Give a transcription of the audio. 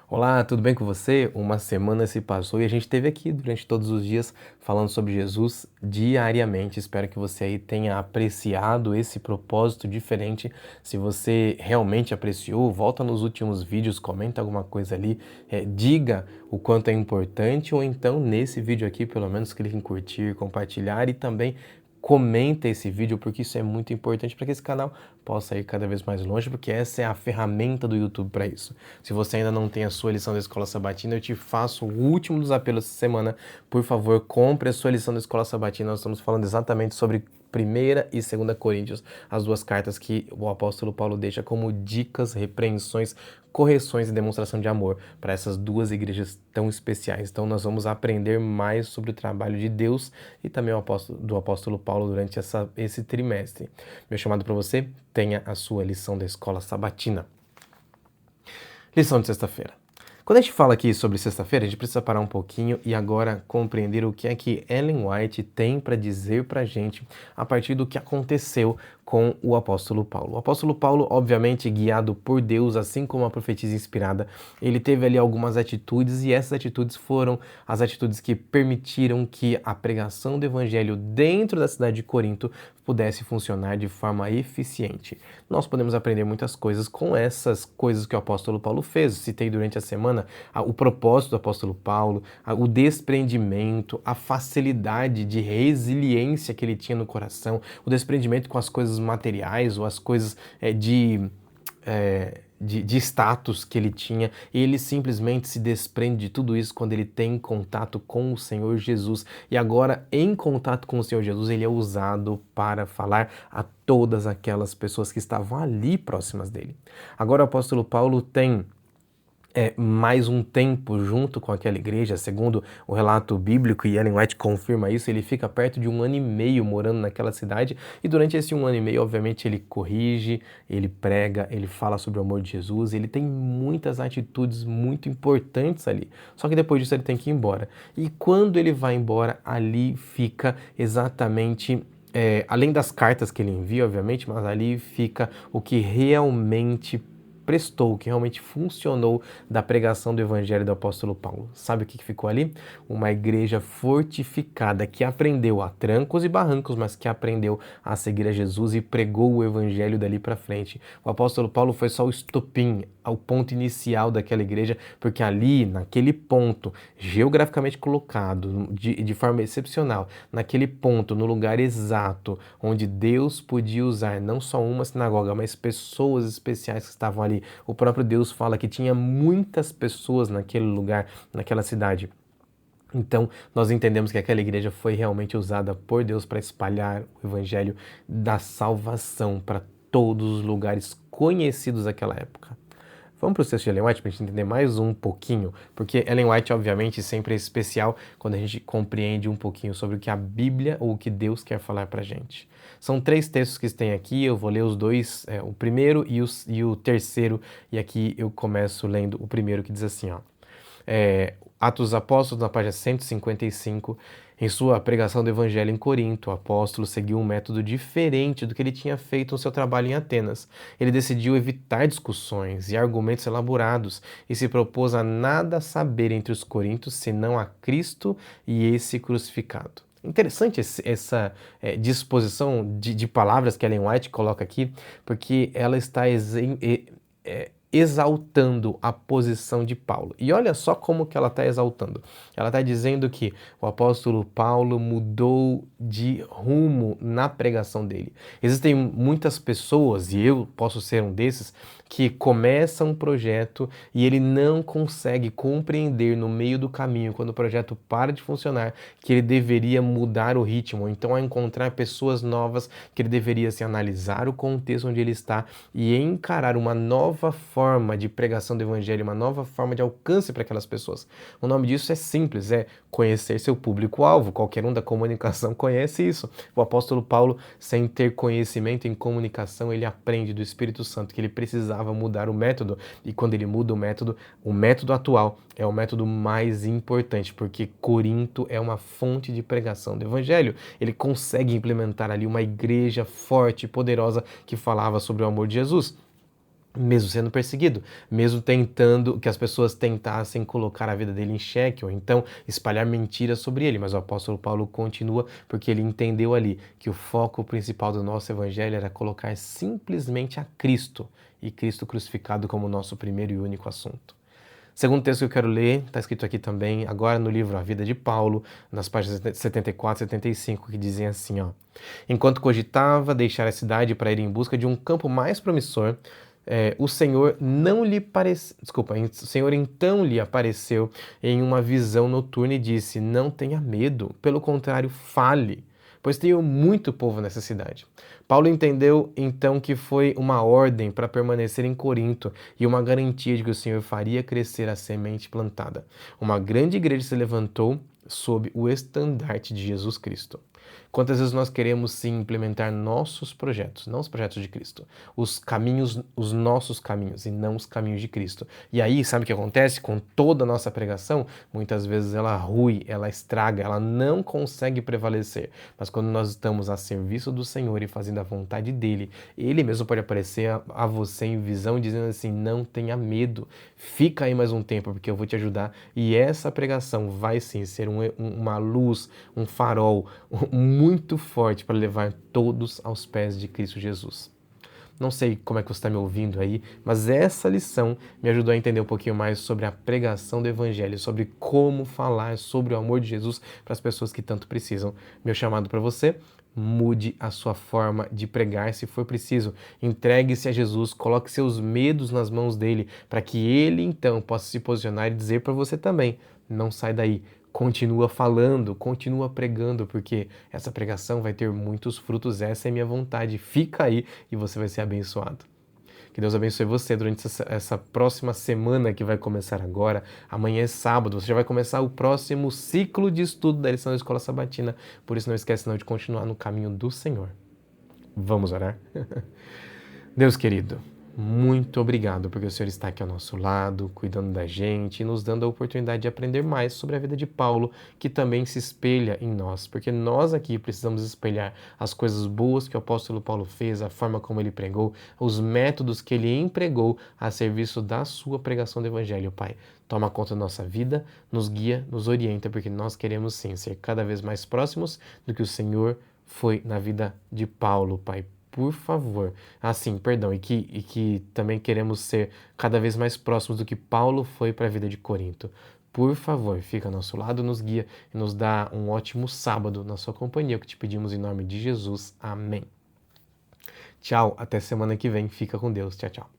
Olá, tudo bem com você? Uma semana se passou e a gente esteve aqui durante todos os dias falando sobre Jesus diariamente. Espero que você aí tenha apreciado esse propósito diferente. Se você realmente apreciou, volta nos últimos vídeos, comenta alguma coisa ali, diga o quanto é importante, ou então nesse vídeo aqui, pelo menos clique em curtir, compartilhar e também comenta esse vídeo, porque isso é muito importante para que esse canal possa ir cada vez mais longe, porque essa é a ferramenta do YouTube para isso. Se você ainda não tem a sua lição da Escola Sabatina, eu te faço o último dos apelos essa semana. Por favor, compre a sua lição da Escola Sabatina. Nós estamos falando exatamente sobre 1ª e 2ª Coríntios, as duas cartas que o apóstolo Paulo deixa como dicas, repreensões, correções e demonstração de amor para essas duas igrejas tão especiais. Então nós vamos aprender mais sobre o trabalho de Deus e também do apóstolo Paulo durante esse trimestre. Meu chamado para você, tenha a sua lição da Escola Sabatina. Lição de sexta-feira. Quando a gente fala aqui sobre sexta-feira, a gente precisa parar um pouquinho e agora compreender o que é que Ellen White tem para dizer para a gente a partir do que aconteceu com o apóstolo Paulo. O apóstolo Paulo, obviamente, guiado por Deus, assim como a profetisa inspirada, ele teve ali algumas atitudes e essas atitudes foram as atitudes que permitiram que a pregação do evangelho dentro da cidade de Corinto pudesse funcionar de forma eficiente. Nós podemos aprender muitas coisas com essas coisas que o apóstolo Paulo fez. Citei durante a semana o propósito do apóstolo Paulo, o desprendimento, a facilidade de resiliência que ele tinha no coração, o desprendimento com as coisas materiais ou as coisas de status que ele tinha. Ele simplesmente se desprende de tudo isso quando ele tem contato com o Senhor Jesus. E agora, em contato com o Senhor Jesus, ele é usado para falar a todas aquelas pessoas que estavam ali próximas dele. Agora o apóstolo Paulo tem mais um tempo junto com aquela igreja, segundo o relato bíblico, e Ellen White confirma isso. Ele fica perto de 1 ano e meio morando naquela cidade, e durante esse 1 ano e meio, obviamente, ele corrige, ele prega, ele fala sobre o amor de Jesus, ele tem muitas atitudes muito importantes ali, só que depois disso ele tem que ir embora. E quando ele vai embora, ali fica exatamente... além das cartas que ele envia, obviamente, mas ali fica o que realmente prestou, o que realmente funcionou da pregação do evangelho do apóstolo Paulo. Sabe o que ficou ali? Uma igreja fortificada que aprendeu a trancos e barrancos, mas que aprendeu a seguir a Jesus e pregou o evangelho dali para frente. O apóstolo Paulo foi só o estopim, ao ponto inicial daquela igreja, porque ali, naquele ponto, geograficamente colocado, de forma excepcional, naquele ponto, no lugar exato, onde Deus podia usar não só uma sinagoga, mas pessoas especiais que estavam ali. O próprio Deus fala que tinha muitas pessoas naquele lugar, naquela cidade. Então, nós entendemos que aquela igreja foi realmente usada por Deus para espalhar o evangelho da salvação para todos os lugares conhecidos daquela época. Vamos para o texto de Ellen White para a gente entender mais um pouquinho, porque Ellen White, obviamente, sempre é especial quando a gente compreende um pouquinho sobre o que a Bíblia ou o que Deus quer falar para a gente. São 3 textos que tem aqui, eu vou ler os dois, o primeiro e o terceiro, e aqui eu começo lendo o primeiro, que diz assim, ó. Atos dos Apóstolos, na página 155, em sua pregação do Evangelho em Corinto, o apóstolo seguiu um método diferente do que ele tinha feito no seu trabalho em Atenas. Ele decidiu evitar discussões e argumentos elaborados e se propôs a nada saber entre os coríntios senão a Cristo e esse crucificado. Interessante essa disposição de palavras que Ellen White coloca aqui, porque ela está exaltando a posição de Paulo. E olha só como que ela está exaltando. Ela está dizendo que o apóstolo Paulo mudou de rumo na pregação dele. Existem muitas pessoas, e eu posso ser um desses, que começa um projeto e ele não consegue compreender no meio do caminho, quando o projeto para de funcionar, que ele deveria mudar o ritmo. Então, ao encontrar pessoas novas, que ele deveria se analisar o contexto onde ele está e encarar uma nova forma de pregação do evangelho, uma nova forma de alcance para aquelas pessoas. O nome disso é simples, é conhecer seu público-alvo. Qualquer um da comunicação conhece isso. O apóstolo Paulo, sem ter conhecimento em comunicação, ele aprende do Espírito Santo que ele precisava mudar o método, e quando ele muda o método atual é o método mais importante, porque Corinto é uma fonte de pregação do evangelho. Ele consegue implementar ali uma igreja forte e poderosa que falava sobre o amor de Jesus. mesmo sendo perseguido, mesmo tentando que as pessoas tentassem colocar a vida dele em xeque ou então espalhar mentiras sobre ele, mas o apóstolo Paulo continua porque ele entendeu ali que o foco principal do nosso evangelho era colocar simplesmente a Cristo e Cristo crucificado como nosso primeiro e único assunto. Segundo texto que eu quero ler, está escrito aqui também, agora no livro A Vida de Paulo, nas páginas 74 e 75, que dizem assim, ó: enquanto cogitava deixar a cidade para ir em busca de um campo mais promissor, o Senhor não lhe pareceu, desculpa, o Senhor então lhe apareceu em uma visão noturna e disse: não tenha medo, pelo contrário, fale, pois tenho muito povo nessa cidade. Paulo entendeu então que foi uma ordem para permanecer em Corinto e uma garantia de que o Senhor faria crescer a semente plantada. Uma grande igreja se levantou sob o estandarte de Jesus Cristo. Quantas vezes nós queremos sim implementar nossos projetos, não os projetos de Cristo, os caminhos, os nossos caminhos e não os caminhos de Cristo. E aí, sabe o que acontece com toda a nossa pregação? Muitas vezes ela rui, ela estraga, ela não consegue prevalecer. Mas quando nós estamos a serviço do Senhor e fazendo a vontade dele, ele mesmo pode aparecer a você em visão dizendo assim: não tenha medo, fica aí mais um tempo porque eu vou te ajudar. E essa pregação vai sim ser uma luz, um farol muito forte para levar todos aos pés de Cristo Jesus. Não sei como é que você está me ouvindo aí, mas essa lição me ajudou a entender um pouquinho mais sobre a pregação do Evangelho, sobre como falar sobre o amor de Jesus para as pessoas que tanto precisam. Meu chamado para você: mude a sua forma de pregar se for preciso. Entregue-se a Jesus, coloque seus medos nas mãos dele, para que ele então possa se posicionar e dizer para você também: não sai daí. Continua falando, continua pregando, porque essa pregação vai ter muitos frutos, essa é a minha vontade. Fica aí e você vai ser abençoado. Que Deus abençoe você durante essa próxima semana que vai começar agora. Amanhã é sábado, você já vai começar o próximo ciclo de estudo da lição da Escola Sabatina. Por isso não esquece não de continuar no caminho do Senhor. Vamos orar? Deus querido, muito obrigado porque o Senhor está aqui ao nosso lado, cuidando da gente e nos dando a oportunidade de aprender mais sobre a vida de Paulo, que também se espelha em nós, porque nós aqui precisamos espelhar as coisas boas que o apóstolo Paulo fez, a forma como ele pregou, os métodos que ele empregou a serviço da sua pregação do Evangelho, Pai. Toma conta da nossa vida, nos guia, nos orienta, porque nós queremos sim ser cada vez mais próximos do que o Senhor foi na vida de Paulo, Pai. Por favor. Assim, perdão, e que também queremos ser cada vez mais próximos do que Paulo foi para a vida de Corinto. Por favor, fica ao nosso lado, nos guia e nos dá um ótimo sábado na sua companhia, que te pedimos em nome de Jesus. Amém. Tchau, até semana que vem. Fica com Deus. Tchau, tchau.